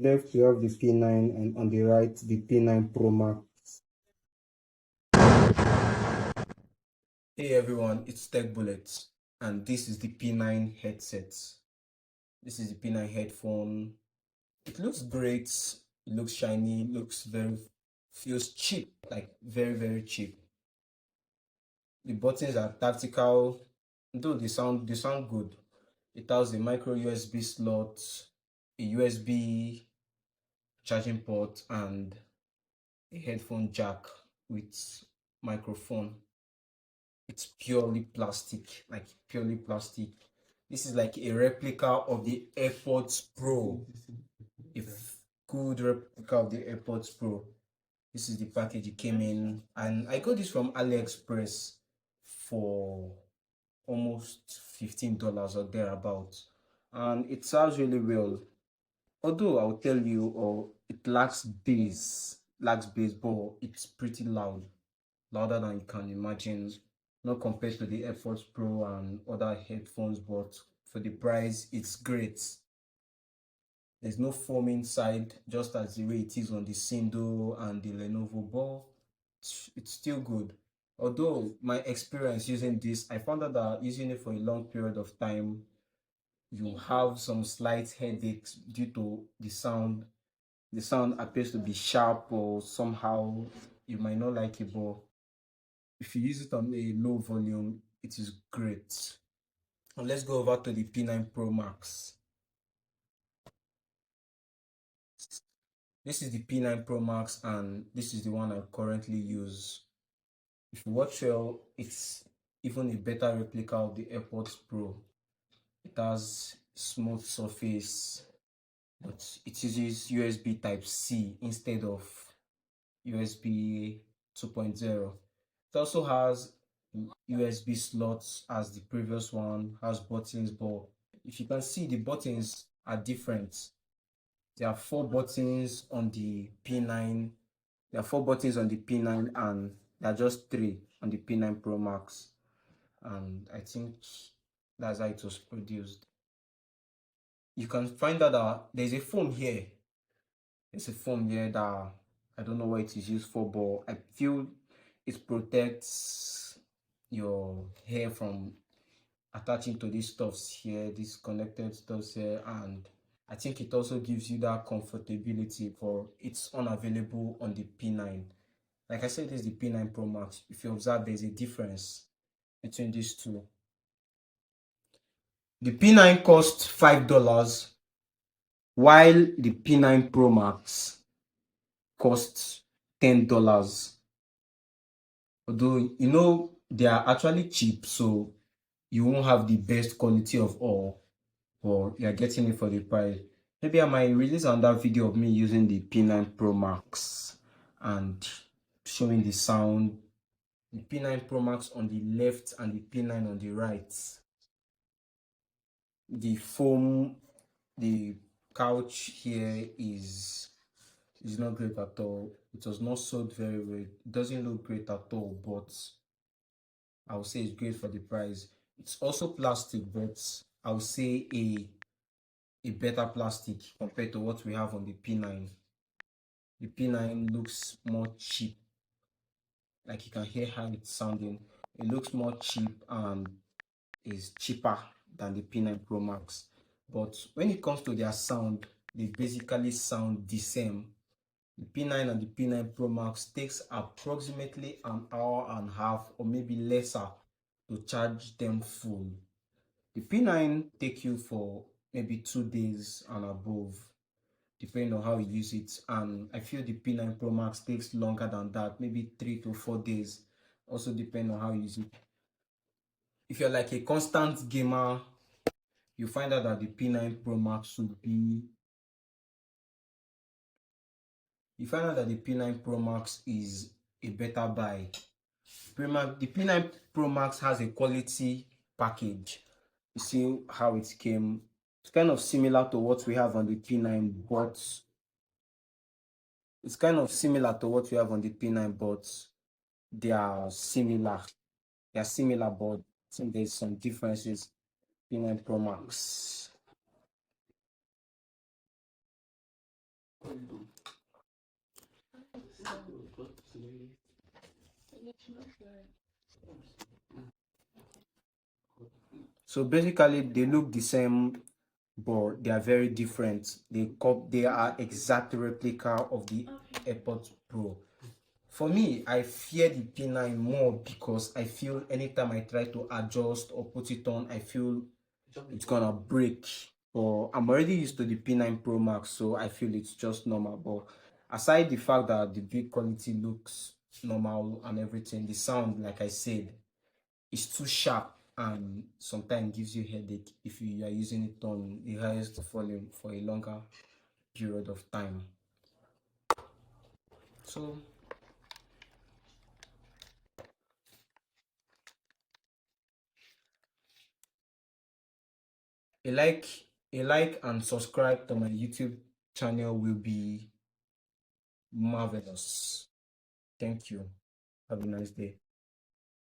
Left you have the P9 and on the right the P9 Pro Max. Hey everyone, it's Tech Bullet, and this is the P9 headset. This is the P9 headphone. It looks great, it looks shiny, feels cheap, like very cheap. The buttons are tactical, though they sound good. It has a micro USB slot, a USB charging port, and a headphone jack with microphone. It's purely plastic, like purely plastic. This is like a replica of the AirPods Pro. If good replica of the AirPods Pro. This is the package it came in, and I got this from AliExpress for almost $15 or thereabouts, and it sounds really well. Although I'll tell you, or it lacks bass, but it's pretty loud, louder than you can imagine. Not compared to the AirPods Pro and other headphones, but for the price, it's great. There's no foam inside, just as the way it is on the Sindo and the Lenovo, but it's still good. Although my experience using this, I found out that using it for a long period of time, you have some slight headaches due to the sound. The sound appears to be sharp or somehow you might not like it, but if you use it on a low volume, it is great. And let's go over to the P9 Pro Max. This is the P9 Pro Max, and this is the one I currently use. If you watch well, it's even a better replica of the AirPods Pro. It has smooth surface, but it uses USB Type C instead of USB 2.0. It also has USB slots as the previous one, has buttons, but if you can see, the buttons are different. There are four buttons on the P9. There are four buttons on the P9, and there are just three on the P9 Pro Max. And I think that's how it was produced. You can find out that there's a foam here. There's a foam here that I don't know what it is used for, but I feel it protects your hair from attaching to these stuffs here, these connected stuffs here, and I think it also gives you that comfortability, for it's unavailable on the P9. Like I said, this is the P9 Pro Max. If you observe, there's a difference between these two. The P9 costs $5, while the P9 Pro Max costs $10. Although, they are actually cheap, so you won't have the best quality of all, but you're getting it for the price. Maybe I might release another video of me using the P9 Pro Max and showing the sound. The P9 Pro Max on the left and the P9 on the right. The foam, the couch here is not great at all. It was not sold very well. It doesn't look great at all, but I would say it's great for the price. It's also plastic, but I would say a better plastic compared to what we have on the P9. The P9 looks more cheap, like you can hear how it's sounding. It looks more cheap and is cheaper than the P9 Pro Max. But when it comes to their sound, they basically sound the same. The P9 and the P9 Pro Max takes approximately an hour and a half or maybe lesser to charge them full. The P9 take you for maybe 2 days and above, depending on how you use it. And I feel the P9 Pro Max takes longer than that, maybe 3 to 4 days, also depending on how you use it. If you're like a constant gamer, you find out that the P9 Pro Max should be you find out that the P9 Pro Max is a better buy. The P9 Pro Max has a quality package. You see how it came. It's kind of similar to what we have on the P9, but they are similar. They are similar, but I think there's some differences. P9 Pro Max. So basically, they look the same, but they are very different. They are exact replica of the AirPods Pro. For me, I fear the P9 more because I feel anytime I try to adjust or put it on, I feel it's gonna break. But I'm already used to the P9 Pro Max, so I feel it's just normal. But aside the fact that the build quality looks normal and everything, the sound, like I said, is too sharp and sometimes gives you headache if you are using it on the highest volume for a longer period of time. So a like a like and subscribe to my YouTube channel will be marvelous. Thank you. Have a nice day.